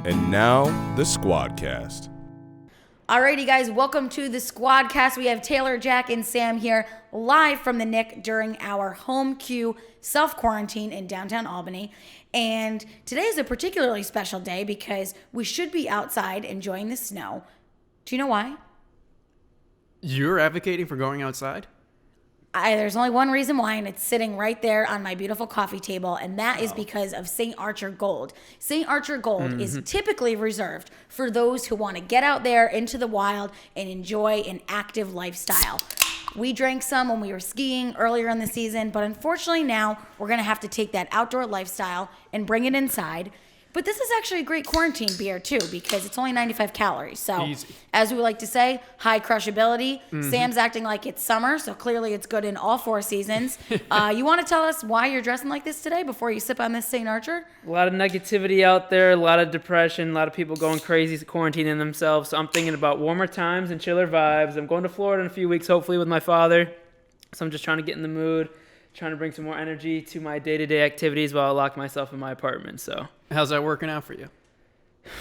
And now, the Squadcast. Alrighty, guys, welcome to the Squadcast. We have Taylor, Jack, and Sam here live from the Knick during our home queue self-quarantine in downtown Albany. And today is a particularly special day because we should be outside enjoying the snow. Do you know why? You're advocating for going outside? There's only one reason why, and it's sitting right there on my beautiful coffee table, and that is because of St. Archer Gold. St. Archer Gold is typically reserved for those who want to get out there into the wild and enjoy an active lifestyle. We drank some when we were skiing earlier in the season, but unfortunately now we're going to have to take that outdoor lifestyle and bring it inside. But this is actually a great quarantine beer, too, because it's only 95 calories. So, Easy. As we like to say, high crushability. Sam's acting like it's summer, so clearly it's good in all four seasons. You want to tell us why you're dressing like this today before you sip on this St. Archer? A lot of negativity out there, a lot of depression, a lot of people going crazy, quarantining themselves. So I'm thinking about warmer times and chiller vibes. I'm going to Florida in a few weeks, hopefully, with my father. So I'm just trying to get in the mood, trying to bring some more energy to my day-to-day activities while I lock myself in my apartment. So How's that working out for you?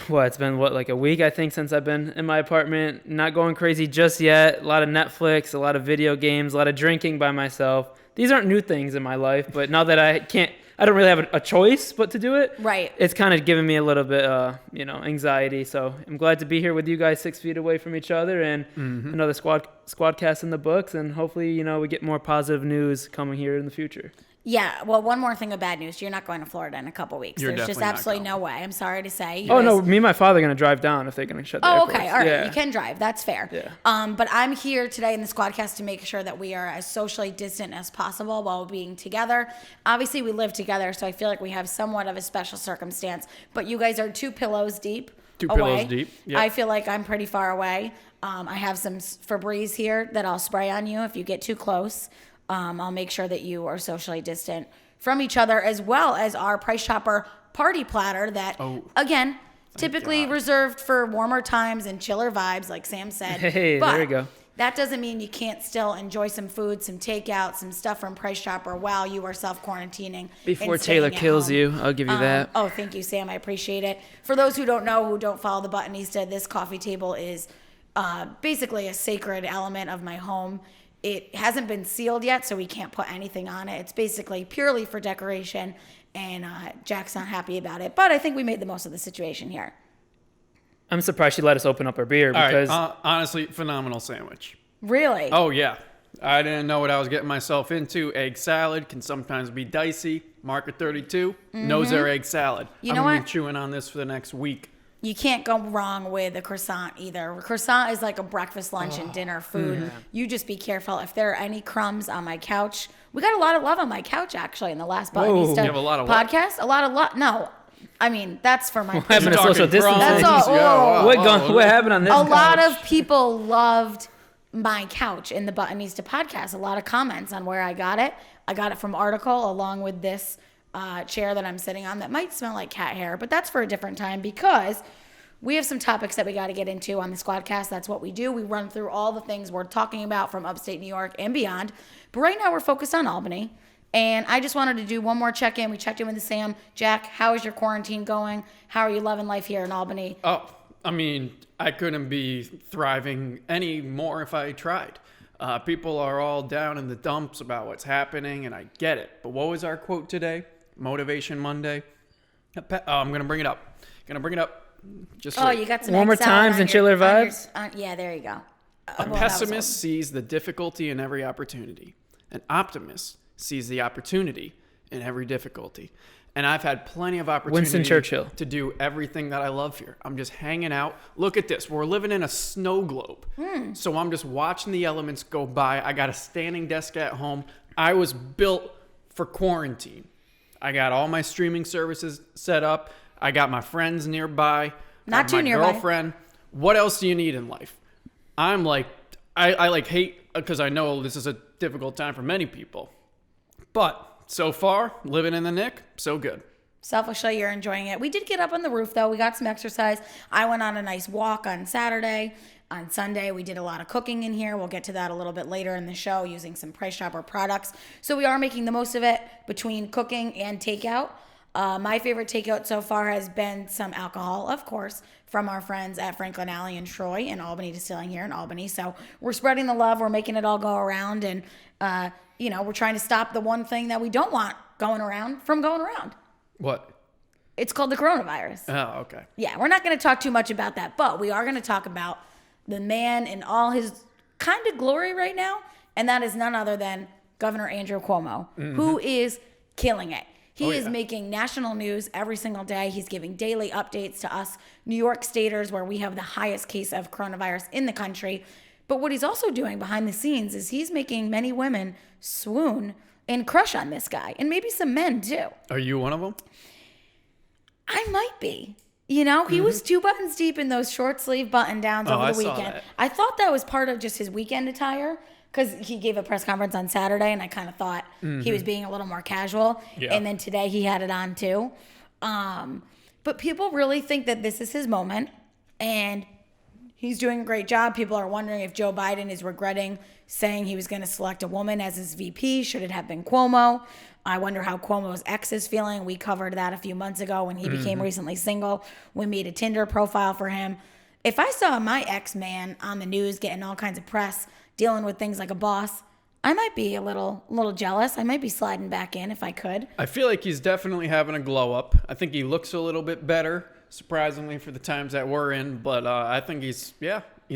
well, it's been like a week, I think, since I've been in my apartment. Not going crazy just yet. A lot of Netflix, a lot of video games, a lot of drinking by myself. These aren't new things in my life, but now that I don't really have a choice but to do it. Right. It's kind of giving me a little bit, anxiety. So I'm glad to be here with you guys 6 feet away from each other and another Squadcast in the books. And hopefully, we get more positive news coming here in the future. Yeah, well, one more thing of bad news. You're not going to Florida in a couple weeks. You're There's just definitely not absolutely no going. way. I'm sorry to say. You Oh, guys- no, me and my father are going to drive down if they're going to shut the Oh, airports. okay. All right. Yeah. You can drive. That's fair. Yeah. But I'm here today in the Squadcast to make sure that we are as socially distant as possible while being together. Obviously, we live together, so I feel like we have somewhat of a special circumstance. But you guys are 2 pillows deep. Two away. pillows deep. Yep. I feel like I'm pretty far away. I have some Febreze here that I'll spray on you if you get too close. I'll make sure that you are socially distant from each other, as well as our Price Chopper party platter that, again, typically reserved for warmer times and chiller vibes, like Sam said. Hey, but there we go. That doesn't mean you can't still enjoy some food, some takeout, some stuff from Price Chopper while you are self-quarantining. Before and staying Taylor at kills home. you, I'll give you that. Oh, thank you, Sam. I appreciate it. For those who don't know, who don't follow the Buttonista, this coffee table is basically a sacred element of my home. It hasn't been sealed yet, so we can't put anything on it. It's basically purely for decoration, and Jack's not happy about it. But I think we made the most of the situation here. I'm surprised she let us open up her beer All because right, honestly, phenomenal sandwich. Really? Oh, yeah. I didn't know what I was getting myself into. Egg salad can sometimes be dicey. Market 32 knows their egg salad. You I'm know going to what? be chewing on this for the next week. You can't go wrong with a croissant either. A croissant is like a breakfast, lunch, and dinner food. You just be careful. If there are any crumbs on my couch, we got a lot of love on my couch, actually, in the last Buttonista You have a lot of what? podcast. A lot of love. No, I mean, that's for my happened to personal- social distancing? That's all. Yeah, Whoa. what happened on this? A lot couch? of people loved my couch in the Buttonista podcast. A lot of comments on where I got it. I got it from Article along with this chair that I'm sitting on that might smell like cat hair, but that's for a different time because we have some topics that we got to get into on the Squadcast. That's what we do. We run through all the things we're talking about from upstate New York and beyond. But right now we're focused on Albany. And I just wanted to do one more check-in. We checked in with Sam. Jack, how is your quarantine going? How are you loving life here in Albany? Oh, I mean, I couldn't be thriving any more if I tried. People are all down in the dumps about what's happening, and I get it. But what was our quote today? Motivation Monday. I'm going to bring it up. Just wait. You got some Warmer egg salad times on and your- chiller on your- vibes? yeah, there you go. A pessimist sees the difficulty in every opportunity. An optimist sees the opportunity in every difficulty. And I've had plenty of opportunity Winston Churchill. to do everything that I love here. I'm just hanging out. Look at this. We're living in a snow globe. So I'm just watching the elements go by. I got a standing desk at home. I was built for quarantine. I got all my streaming services set up. I got my friends nearby. Not too my nearby. girlfriend. What else do you need in life? I'm like, I like hate because I know this is a difficult time for many people. But so far, living in the Knick, so good. Selfishly, you're enjoying it. We did get up on the roof, though. We got some exercise. I went on a nice walk on Saturday. On Sunday, we did a lot of cooking in here. We'll get to that a little bit later in the show using some Price Chopper products. So we are making the most of it between cooking and takeout. My favorite takeout so far has been some alcohol, of course, from our friends at Franklin Alley and Troy and Albany Distilling here in Albany. So we're spreading the love. We're making it all go around. And, we're trying to stop the one thing that we don't want going around from going around. What? It's called the coronavirus. Oh, okay. Yeah, we're not going to talk too much about that, but we are going to talk about the man in all his kind of glory right now, and that is none other than Governor Andrew Cuomo, who is killing it. He is making national news every single day. He's giving daily updates to us New York staters, where we have the highest case of coronavirus in the country. But what he's also doing behind the scenes is he's making many women swoon and crush on this guy, and maybe some men too. Are you one of them? I might be. He was 2 buttons deep in those short sleeve button downs over the weekend. I thought that was part of just his weekend attire, because he gave a press conference on Saturday, and I kind of thought he was being a little more casual. Yeah. And then today he had it on too. But people really think that this is his moment, and he's doing a great job. People are wondering if Joe Biden is regretting saying he was going to select a woman as his VP. Should it have been Cuomo? I wonder how Cuomo's ex is feeling. We covered that a few months ago when he became recently single. We made a Tinder profile for him. If I saw my ex-man on the news getting all kinds of press, dealing with things like a boss, I might be a little jealous. I might be sliding back in if I could. I feel like he's definitely having a glow up. I think he looks a little bit better, surprisingly, for the times that we're in. But I think he's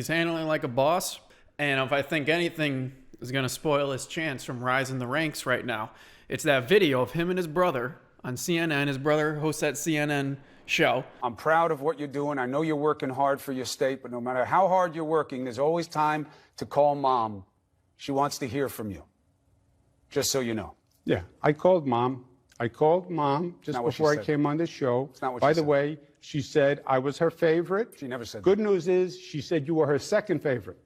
handling like a boss. And if I think anything is going to spoil his chance from rising the ranks right now, it's that video of him and his brother on CNN. His brother hosts that CNN show. I'm proud of what you're doing. I know you're working hard for your state, but no matter how hard you're working, there's always time to call Mom. She wants to hear from you, just so you know. Yeah, I called Mom just before I came on the show. It's not what By she the said. way, she said I was her favorite. She never said Good that. news is she said you were her second favorite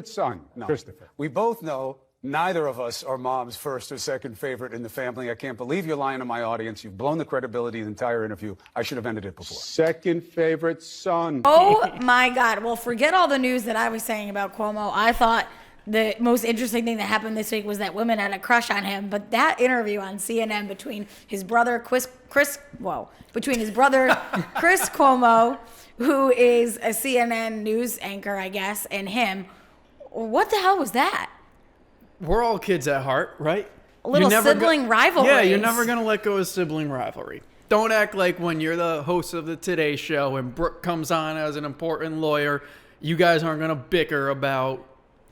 son, No. Christopher. We both know neither of us are Mom's first or second favorite in the family. I can't believe you're lying to my audience. You've blown the credibility of the entire interview. I should have ended it before. Second favorite son. Oh my God. Well, forget all the news that I was saying about Cuomo. I thought the most interesting thing that happened this week was that women had a crush on him. But that interview on CNN between his brother Chris Cuomo, who is a CNN news anchor, I guess, and him, what the hell was that? We're all kids at heart, right? A little sibling rivalry. Yeah, you're never going to let go of sibling rivalry. Don't act like when you're the host of the Today Show and Brooke comes on as an important lawyer, you guys aren't going to bicker about,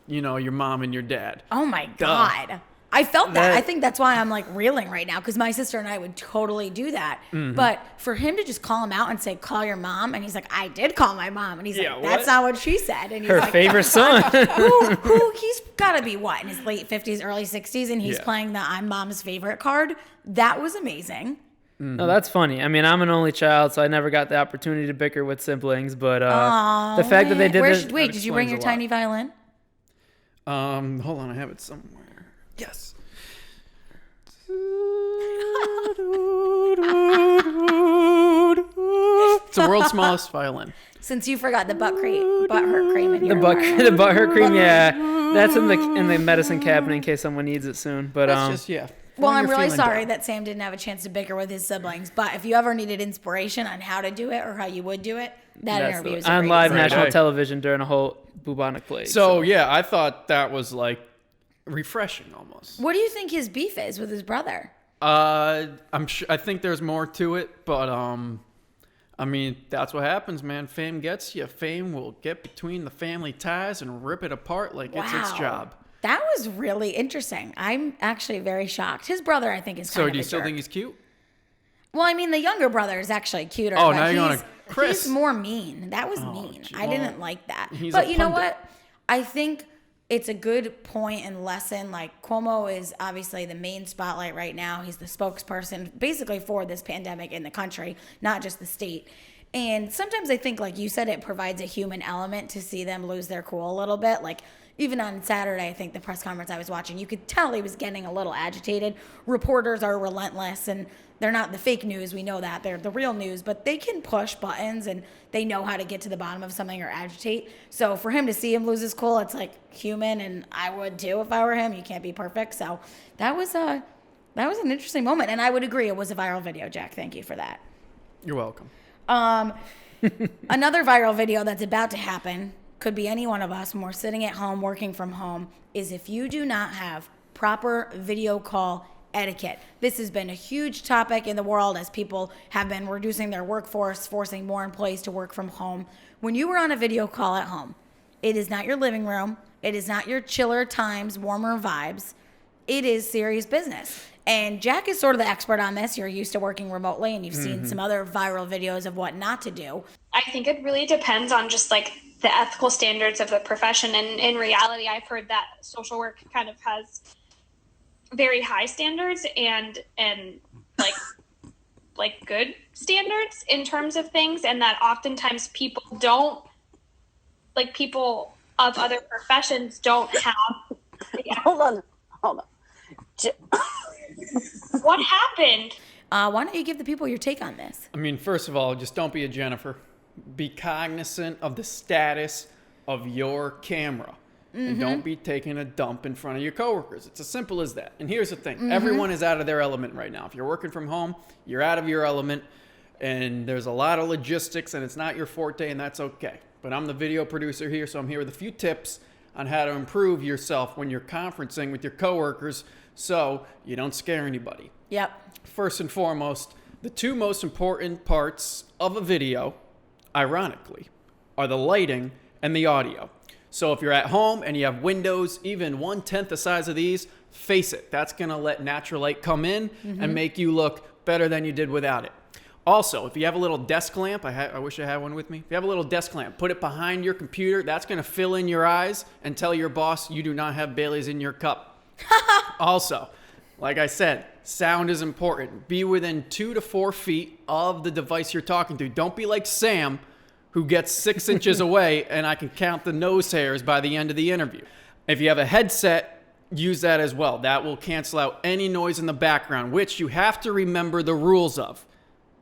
your mom and your dad. Oh my God. I felt that. I think that's why I'm like reeling right now, because my sister and I would totally do that. But for him to just call him out and say, call your mom, and he's like, I did call my mom. And he's like, that's not what she said. And he's Her like, favorite son. who he's got to be what, in his late 50s, early 60s, and he's playing the I'm mom's favorite card. That was amazing. No, that's funny. I mean, I'm an only child, so I never got the opportunity to bicker with siblings. But the fact that they did this. Wait, did you bring your tiny violin? Hold on, I have it somewhere. Yes. It's the world's smallest violin. Since you forgot the butthurt cream in The your butthurt cream, yeah, that's in the medicine cabinet in case someone needs it soon. But That's just Well, when I'm you're really feeling sorry down. that Sam didn't have a chance to bicker with his siblings. But if you ever needed inspiration on how to do it or how you would do it, that interview is on live national Right. television during a whole bubonic plague. So yeah, I thought that was like refreshing almost. What do you think his beef is with his brother? I'm sure. I think there's more to it, but I mean, that's what happens, man. Fame gets you. Fame will get between the family ties and rip it apart like it's its job. That was really interesting. I'm actually very shocked. His brother, I think, is kind So of do you a still jerk. think he's cute? Well, I mean, the younger brother is actually cuter. Oh, but now you're going to Chris. He's more mean. That was mean. gee. I didn't like that. He's But a you know pundit. what? I think it's a good point and lesson. Like, Cuomo is obviously the main spotlight right now. He's the spokesperson basically for this pandemic in the country, not just the state. And sometimes I think, like you said, it provides a human element to see them lose their cool a little bit. Like, even on Saturday, I think the press conference I was watching, you could tell he was getting a little agitated. Reporters are relentless, and they're not the fake news. We know that. They're the real news, but they can push buttons, and they know how to get to the bottom of something or agitate. So for him to see him lose his cool, it's like human, and I would too if I were him. You can't be perfect. So that was That was an interesting moment, and I would agree it was a viral video, Jack. Thank you for that. You're welcome. Another viral video that's about to happen, could be any one of us when we're sitting at home working from home, is if you do not have proper video call etiquette. This has been a huge topic in the world as people have been reducing their workforce, forcing more employees to work from home. When you were on a video call at home, it is not your living room. It is not your chiller times, warmer vibes. It is serious business. And Jack is sort of the expert on this. You're used to working remotely, and you've seen some other viral videos of what not to do. I think it really depends on just like the ethical standards of the profession. And in reality, I've heard that social work kind of has very high standards and like good standards in terms of things, and that oftentimes people of other professions don't have. Hold on. What happened? Why don't you give the people your take on this? I mean, first of all, just don't be a Jennifer. Be cognizant of the status of your camera. And don't be taking a dump in front of your coworkers. It's as simple as that. And here's the thing. Everyone is out of their element right now. If you're working from home, you're out of your element. And there's a lot of logistics, and it's not your forte, and that's okay. But I'm the video producer here, so I'm here with a few tips on how to improve yourself when you're conferencing with your coworkers so you don't scare anybody. Yep. First and foremost, the two most important parts of a video, ironically, are the lighting and the audio. So if you're at home and you have windows, even 1/10 the size of these, face it. That's going to let natural light come in and make you look better than you did without it. Also, if you have a little desk lamp, I wish I had one with me. If you have a little desk lamp, put it behind your computer. That's going to fill in your eyes and tell your boss you do not have Bailey's in your cup. Also, like I said, sound is important. Be within 2 to 4 feet of the device you're talking to. Don't be like Sam, who gets 6 inches away, and I can count the nose hairs by the end of the interview. If you have a headset, use that as well. That will cancel out any noise in the background, which you have to remember the rules of.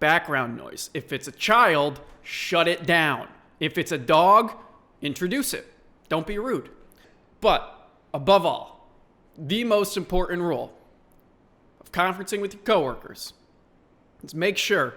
Background noise. If it's a child, shut it down. If it's a dog, introduce it. Don't be rude. But above all, the most important rule of conferencing with your coworkers is make sure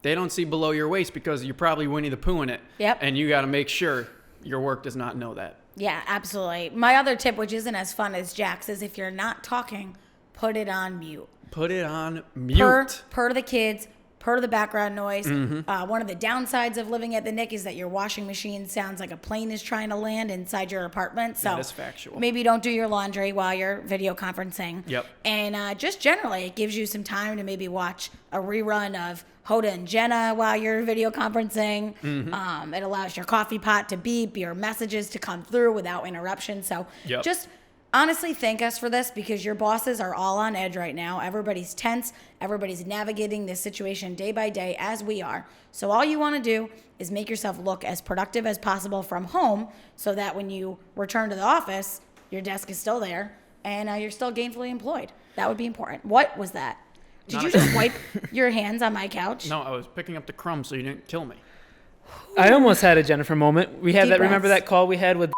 they don't see below your waist, because you're probably Winnie the Pooh in it. Yep. And you got to make sure your work does not know that. Yeah, absolutely. My other tip, which isn't as fun as Jack's, is if you're not talking, put it on mute. Put it on mute. Per the kids, per the background noise. One of the downsides of living at the Knick is that your washing machine sounds like a plane is trying to land inside your apartment. So that is factual. Maybe don't do your laundry while you're video conferencing. Yep. And just generally, it gives you some time to maybe watch a rerun of Hoda and Jenna while you're video conferencing. It allows your coffee pot to beep, your messages to come through without interruption. So just honestly thank us for this, because your bosses are all on edge right now. Everybody's tense. Everybody's navigating this situation day by day, as we are. So all you want to do is make yourself look as productive as possible from home, so that when you return to the office, your desk is still there and you're still gainfully employed. That would be important. What was that? Did you just wipe your hands on my couch? No, I was picking up the crumbs so you didn't kill me. I almost had a Jennifer moment. We had Deep that. Remember breaths. that call we had with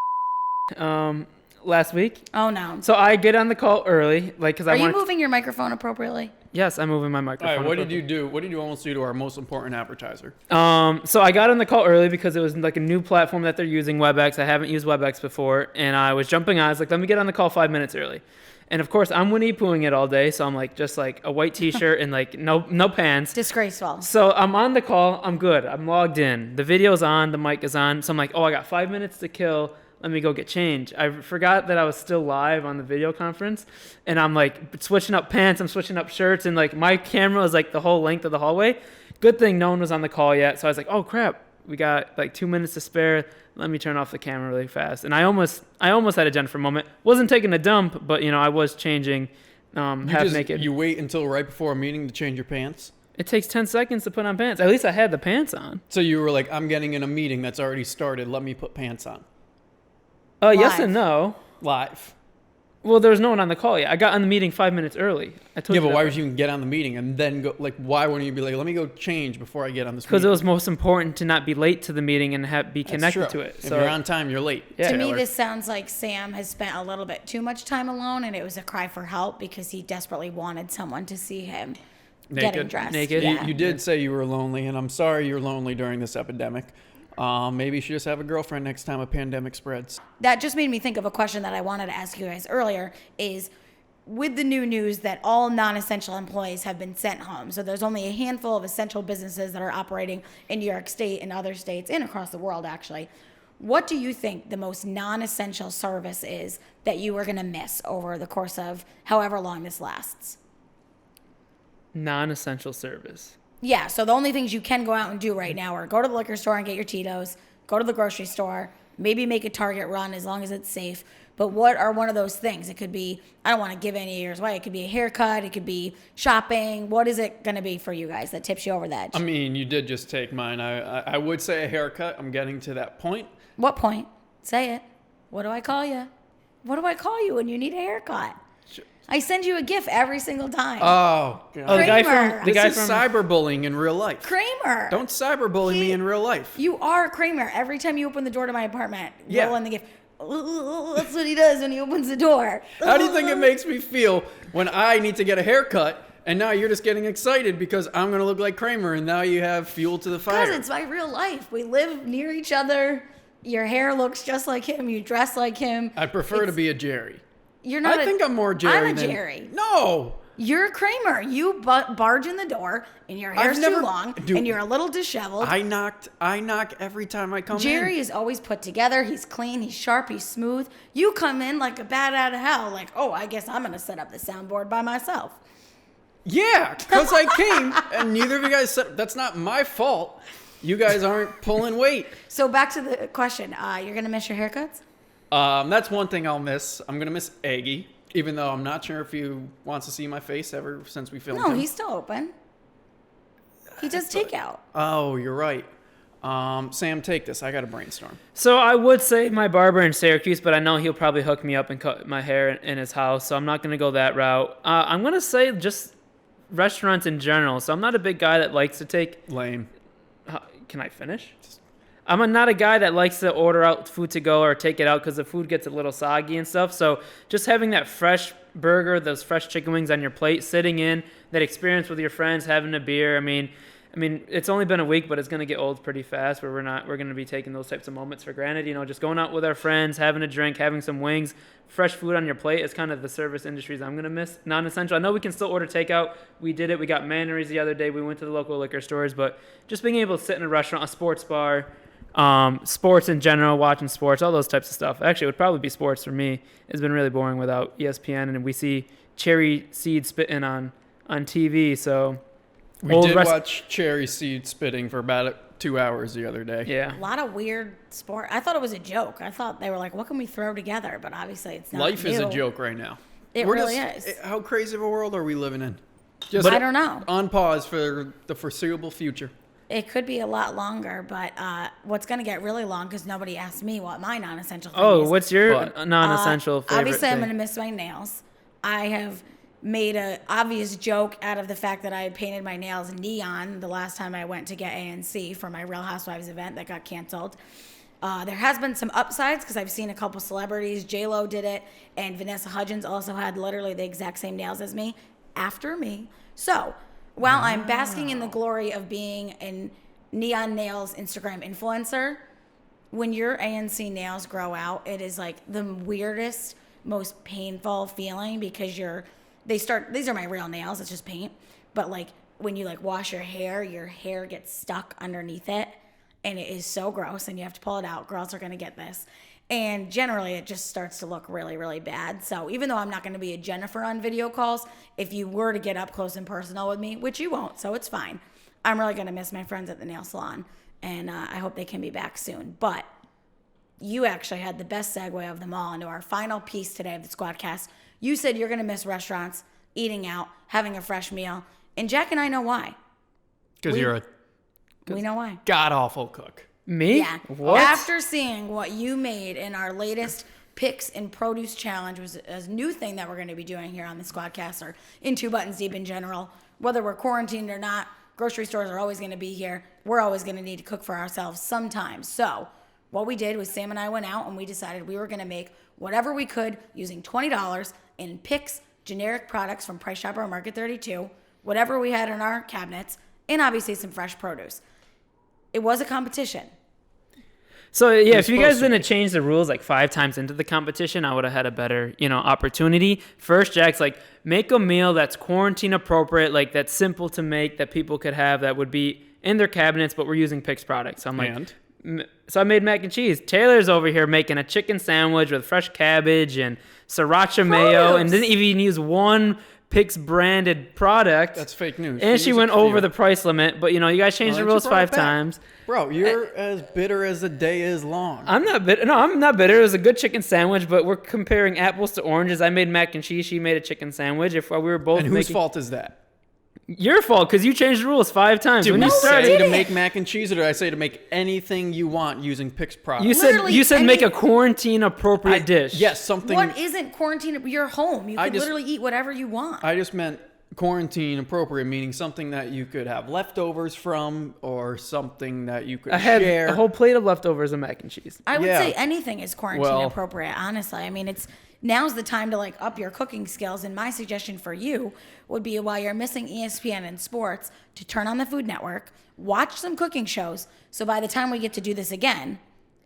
last week? Oh no. So I get on the call early, because Are you moving your microphone appropriately? Yes, I'm moving my All microphone. right, what did you do? What did you almost do to our most important advertiser? So I got on the call early because it was like a new platform that they're using, WebEx. I haven't used WebEx before, and I was jumping on. I was like, let me get on the call 5 minutes early. And of course, I'm Winnie Poohing it all day, so I'm like just like a white T-shirt and like no pants. Disgraceful. So I'm on the call. I'm good. I'm logged in. The video's on. The mic is on. So I'm like, oh, I got 5 minutes to kill. Let me go get changed. I forgot that I was still live on the video conference, and I'm like switching up pants. I'm switching up shirts, and like my camera is like the whole length of the hallway. Good thing no one was on the call yet. So I was like, oh crap, we got like 2 minutes to spare. Let me turn off the camera really fast. And I almost had a Jennifer moment. Wasn't taking a dump, but I was changing half naked. You wait until right before a meeting to change your pants? It takes 10 seconds to put on pants. At least I had the pants on. So you were like, I'm getting in a meeting that's already started. Let me put pants on. Yes and no. Live. Well, there was no one on the call yet. I got on the meeting 5 minutes early. I told Yeah, you but that why part. would you even get on the meeting and then go? Like, why wouldn't you be like, let me go change before I get on this meeting? Because it was most important to not be late to the meeting and be connected to it. If So you're on time, you're late. Yeah. To me, Taylor. this sounds like Sam has spent a little bit too much time alone, and it was a cry for help because he desperately wanted someone to see him getting dressed. Naked. Yeah. You did say you were lonely, and I'm sorry you're lonely during this epidemic. Maybe you should just have a girlfriend next time a pandemic spreads. That just made me think of a question that I wanted to ask you guys earlier is with the new news that all non-essential employees have been sent home. So there's only a handful of essential businesses that are operating in New York State and other states and across the world, actually. What do you think the most non-essential service is that you are going to miss over the course of however long this lasts? non-essential service. Yeah, so the only things you can go out and do right now are go to the liquor store and get your Tito's, go to the grocery store, maybe make a Target run as long as it's safe. But what are one of those things? It could be, I don't want to give any of yours away. It could be a haircut. It could be shopping. What is it going to be for you guys that tips you over the edge? I mean, you did just take mine. I would say a haircut. I'm getting to that point. What point? Say it. What do I call you? What do I call you when you need a haircut? I send you a GIF every single time. Oh, God. Oh, the guy Kramer. from the This guy is from cyberbullying in real life. Kramer. Don't cyberbully me in real life. You are Kramer. Every time you open the door to my apartment, Yeah. roll in the GIF. That's what he does when he opens the door. How do you think it makes me feel when I need to get a haircut and now you're just getting excited because I'm going to look like Kramer and now you have fuel to the fire? Because it's my real life. We live near each other. Your hair looks just like him. You dress like him. I prefer to be a Jerry. You're not. I think I'm more Jerry I'm a than... Jerry. No. You're a Kramer. You barge in the door, and your hair's too long, and you're a little disheveled. I knock every time I come in. Jerry is always put together. He's clean. He's sharp. He's smooth. You come in like a bat out of hell. Like, oh, I guess I'm gonna set up the soundboard by myself. Yeah, because I came and neither of you guys said that's not my fault. You guys aren't pulling weight. So back to the question. You're gonna miss your haircuts? That's one thing I'll miss. I'm gonna miss Aggie, even though I'm not sure if he wants to see my face ever since we filmed No, him. he's still open. He does takeout. Oh, you're right. Sam, take this. I got to brainstorm. So I would say my barber in Syracuse, but I know he'll probably hook me up and cut my hair in his house, so I'm not going to go that route. I'm going to say just restaurants in general. So I'm not a big guy that likes to take... Lame. Can I finish? I'm not a guy that likes to order out food to go or take it out because the food gets a little soggy and stuff. So just having that fresh burger, those fresh chicken wings on your plate, sitting in, that experience with your friends, having a beer. I mean, it's only been a week, but it's going to get old pretty fast where we're going to be taking those types of moments for granted. You know, just going out with our friends, having a drink, having some wings, fresh food on your plate is kind of the service industries I'm going to miss. Non-essential. I know we can still order takeout. We did it. We got Mannery's the other day. We went to the local liquor stores, but just being able to sit in a restaurant, a sports bar, sports in general, watching sports, all those types of stuff. Actually, it would probably be sports for me. It's been really boring without ESPN, and we see cherry seed spitting on TV, so... We did watch cherry seed spitting for about 2 hours the other day. Yeah. A lot of weird sport. I thought it was a joke. I thought they were like, what can we throw together? But obviously it's not. Life is a new. joke right now. It really is. How crazy of a world are we living in? I don't know. On pause for the foreseeable future. It could be a lot longer, but what's going to get really long because nobody asked me what my non-essential thing is. Oh, what's your non-essential favorite Obviously, I'm thing? going to miss my nails. I have made an obvious joke out of the fact that I had painted my nails neon the last time I went to get ANC for my Real Housewives event that got canceled. There has been some upsides because I've seen a couple celebrities. J-Lo did it, and Vanessa Hudgens also had literally the exact same nails as me after me. So while I'm basking in the glory of being a neon nails Instagram influencer, when your ANC nails grow out, it is like the weirdest, most painful feeling because these are my real nails, it's just paint, but like when you like wash your hair gets stuck underneath it and it is so gross and you have to pull it out. Girls are going to get this. And generally it just starts to look really, really bad. So even though I'm not going to be a Jennifer on video calls, if you were to get up close and personal with me, which you won't, so it's fine, I'm really going to miss my friends at the nail salon, and I hope they can be back soon. But you actually had the best segue of them all into our final piece today of the Squadcast. You said you're going to miss restaurants, eating out, having a fresh meal. And Jack and I know why. Because you're We know why. god-awful cook. Me? Yeah. What? After seeing what you made in our latest PICS and Produce Challenge was a new thing that we're going to be doing here on the Squadcast, or in Two Buttons Deep in general. Whether we're quarantined or not, grocery stores are always going to be here. We're always going to need to cook for ourselves sometimes. So what we did was Sam and I went out and we decided we were going to make whatever we could using $20 in PICS generic products from Price Chopper or Market 32, whatever we had in our cabinets, and obviously some fresh produce. It was a competition. So yeah, if you guys didn't change the rules like 5 times into the competition, I would have had a better, opportunity. First, Jack's like, make a meal that's quarantine appropriate, like that's simple to make, that people could have, that would be in their cabinets, but we're using PICS products. So I'm like, so I made mac and cheese. Taylor's over here making a chicken sandwich with fresh cabbage and sriracha mayo, and didn't even use one PICS branded product. That's fake news. And she went over the price limit, but you guys changed the rules 5 times. Bro, you're as bitter as the day is long. I'm not bitter. No, I'm not bitter. It was a good chicken sandwich, but we're comparing apples to oranges. I made mac and cheese. She made a chicken sandwich. If we were both And whose fault is that? Your fault, because you changed the rules 5 times. Did when we you started say to make mac and cheese, or did I say to make anything you want using PICS products? You said make a quarantine appropriate dish. Yes, something. What isn't quarantine? You're home. You can literally eat whatever you want. I just meant quarantine appropriate, meaning something that you could have leftovers from, or something that you could share. I had a whole plate of leftovers of mac and cheese. I would say anything is quarantine appropriate, honestly. I mean, now's the time to up your cooking skills, and my suggestion for you would be, while you're missing ESPN and sports, to turn on the Food Network, watch some cooking shows, so by the time we get to do this again,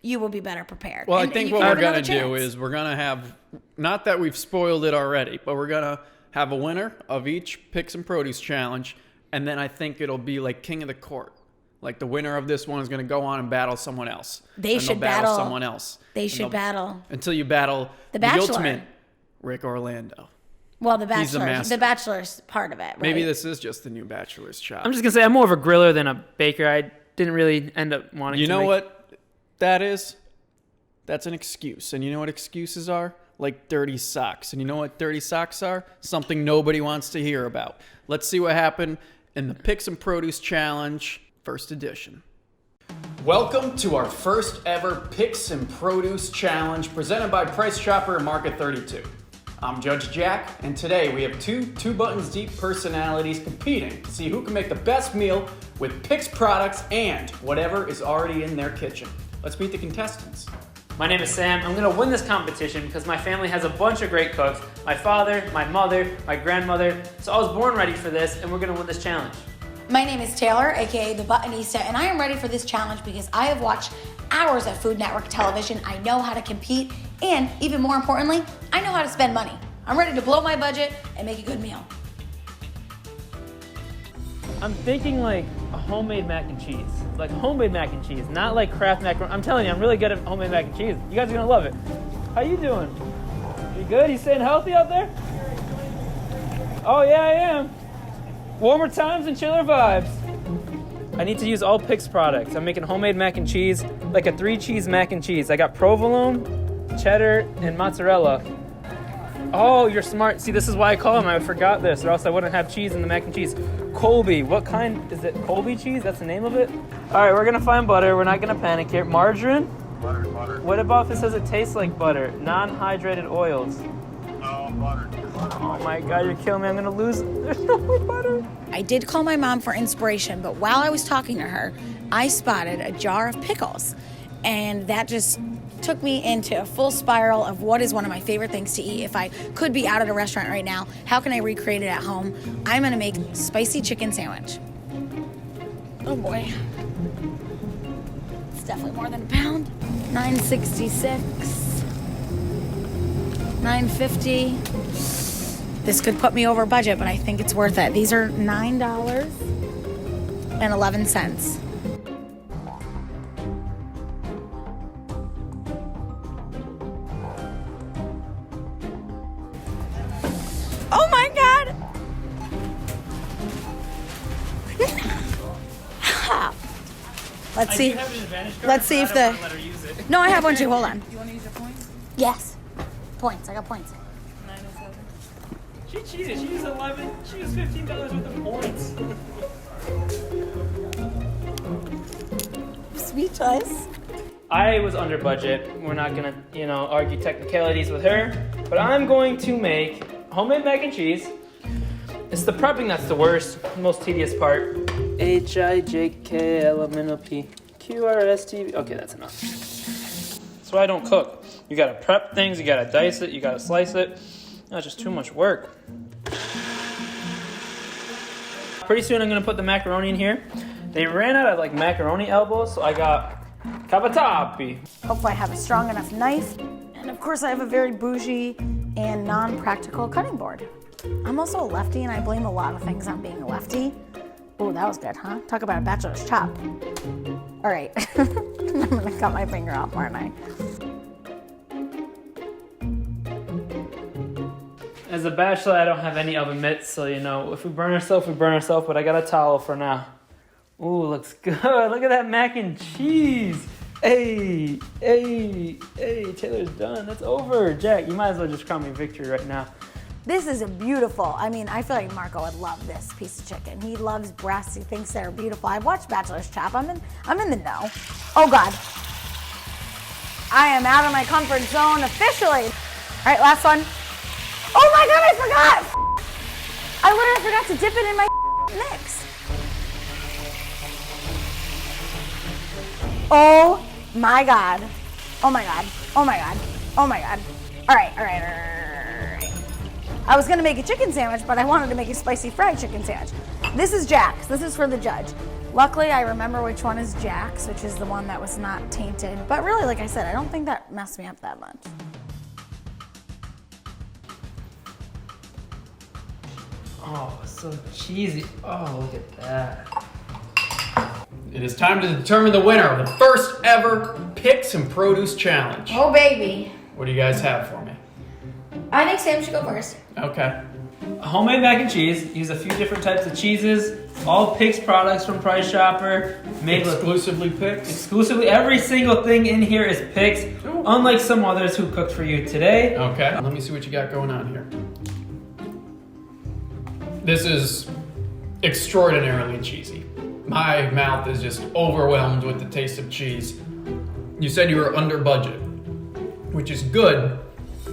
you will be better prepared. Well, I think what we're going to do is we're going to have, not that we've spoiled it already, but we're going to have a winner of each PICS and Produce challenge, and then I think it'll be like King of the Court. Like the winner of this one is going to go on and battle someone else. They should battle someone else. They should battle until you battle the ultimate Rick Orlando. Well, the Bachelor's part of it. Right? Maybe this is just the new Bachelor's shop. I'm just gonna say I'm more of a griller than a baker. I didn't really end up wanting. You know what that is? That's an excuse. And you know what excuses are? Like dirty socks. And you know what dirty socks are? Something nobody wants to hear about. Let's see what happened in the PICS and Produce Challenge, first edition. Welcome to our first ever PICS and Produce Challenge presented by Price Chopper and Market 32. I'm Judge Jack, and today we have two buttons deep personalities competing to see who can make the best meal with PICS products and whatever is already in their kitchen. Let's meet the contestants. My name is Sam. I'm going to win this competition because my family has a bunch of great cooks. My father, my mother, my grandmother. So I was born ready for this, and we're going to win this challenge. My name is Taylor, aka the Buttonista, and I am ready for this challenge because I have watched hours of Food Network television. I know how to compete, and even more importantly, I know how to spend money. I'm ready to blow my budget and make a good meal. I'm thinking like a homemade mac and cheese. Like homemade mac and cheese, not like Kraft macaroni. I'm telling you, I'm really good at homemade mac and cheese. You guys are gonna love it. How you doing? You good? You staying healthy out there? Oh yeah, I am. Warmer times and chiller vibes. I need to use all PICS products. I'm making homemade mac and cheese, like a 3-cheese mac and cheese. I got provolone, cheddar, and mozzarella. Oh, you're smart. See, this is why I call them. I forgot this, or else I wouldn't have cheese in the mac and cheese. Colby. What kind? Is it Colby cheese? That's the name of it? All right, we're going to find butter. We're not going to panic here. Margarine? Butter. What about if it says it tastes like butter? Non-hydrated oils. No, butter. Oh my God, you're killing me. I'm going to lose. There's no more butter. I did call my mom for inspiration, but while I was talking to her, I spotted a jar of pickles, and that just took me into a full spiral of what is one of my favorite things to eat. If I could be out at a restaurant right now, how can I recreate it at home? I'm gonna make spicy chicken sandwich. Oh boy. It's definitely more than a pound. $9.66. $9.50. This could put me over budget, but I think it's worth it. These are $9.11. Oh my God! Let's see. Let's see if the. No, I have one too. Hold on. You want to use your points? Yes. Points. I got points. 907. She cheated. She used 11. She used $15 worth of points. Speechless. I was under budget. We're not gonna, argue technicalities with her. But I'm going to make homemade mac and cheese. It's the prepping that's the worst, most tedious part. HIJKLMNOP Okay, that's enough. That's why I don't cook. You gotta prep things, you gotta dice it, you gotta slice it. That's just too much work. Pretty soon I'm gonna put the macaroni in here. They ran out of macaroni elbows, so I got cavatappi. Hopefully I have a strong enough knife. And of course I have a very bougie and non-practical cutting board. I'm also a lefty and I blame a lot of things on being a lefty. Oh, that was good, huh? Talk about a bachelor's chop. All right, I'm gonna cut my finger off, aren't I? As a bachelor, I don't have any oven mitts, so if we burn ourselves, we burn ourselves, but I got a towel for now. Ooh, looks good. Look at that mac and cheese. Hey, Taylor's done. That's over. Jack, you might as well just crown me victory right now. This is a beautiful, I feel like Marco would love this piece of chicken. He loves breasts, he thinks they're beautiful. I've watched Bachelor's Chop, I'm in the know. Oh God. I am out of my comfort zone officially. All right, last one. Oh my God, I forgot! I literally forgot to dip it in my mix. Oh my God. Oh my God. Oh my God. Oh my God. All right. I was gonna make a chicken sandwich, but I wanted to make a spicy fried chicken sandwich. This is Jack's. This is for the judge. Luckily, I remember which one is Jack's, which is the one that was not tainted. But really, like I said, I don't think that messed me up that much. Oh, so cheesy. Oh, look at that. It is time to determine the winner of the first ever PICS Produce Challenge. Oh, baby. What do you guys have for me? I think Sam should go first. Okay. Homemade mac and cheese. Use a few different types of cheeses. All PICS products from Price Chopper. Made Exclusively PICS? Exclusively. Every single thing in here is PICS. Ooh. Unlike some others who cooked for you today. Okay. Let me see what you got going on here. This is extraordinarily cheesy. My mouth is just overwhelmed with the taste of cheese. You said you were under budget, which is good,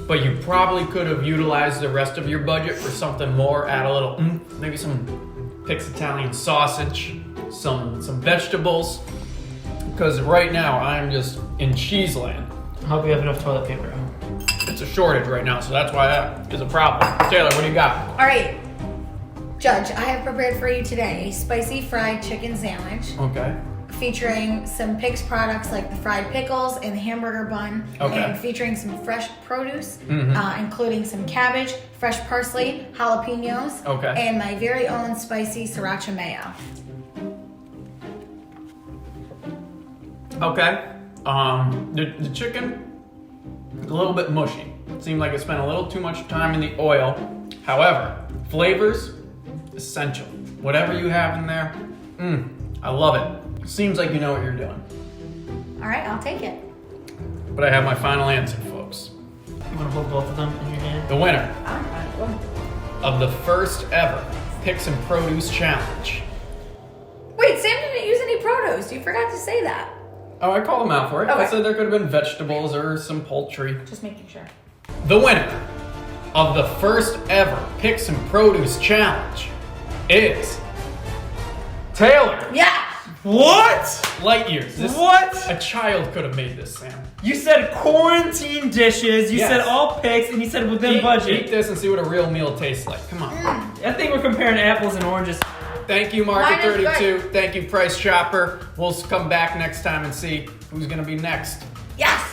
but you probably could have utilized the rest of your budget for something more. Add a little maybe some PICS Italian sausage, some vegetables, because right now I'm just in cheese land. I hope you have enough toilet paper. It's a shortage right now, so that's why that is a problem. Taylor, what do you got? All right. Judge, I have prepared for you today a spicy fried chicken sandwich. Okay. Featuring some PICS products like the fried pickles and the hamburger bun. Okay. And featuring some fresh produce, including some cabbage, fresh parsley, jalapenos, and my very own spicy sriracha mayo. Okay. The chicken is a little bit mushy. It seemed like it spent a little too much time in the oil. However, flavors, essential. Whatever you have in there, I love it. Seems like you know what you're doing. All right, I'll take it. But I have my final answer, folks. You want to hold both of them in your hand? The winner of the first ever PICS Produce Challenge. Wait, Sam didn't use any produce. You forgot to say that. Oh, I called him out for it. Okay. I said there could have been vegetables or some poultry. Just making sure. The winner of the first ever PICS Produce Challenge is Taylor. Yeah. What? Light years. What? A child could have made this, Sam. You said quarantine dishes, you Yes. said all PICS, and you said within budget. Eat this and see what a real meal tastes like. Come on. I think we're comparing apples and oranges. Thank you, Market Mine is 32. Thank you, Price Chopper. We'll come back next time and see who's going to be next. Yes.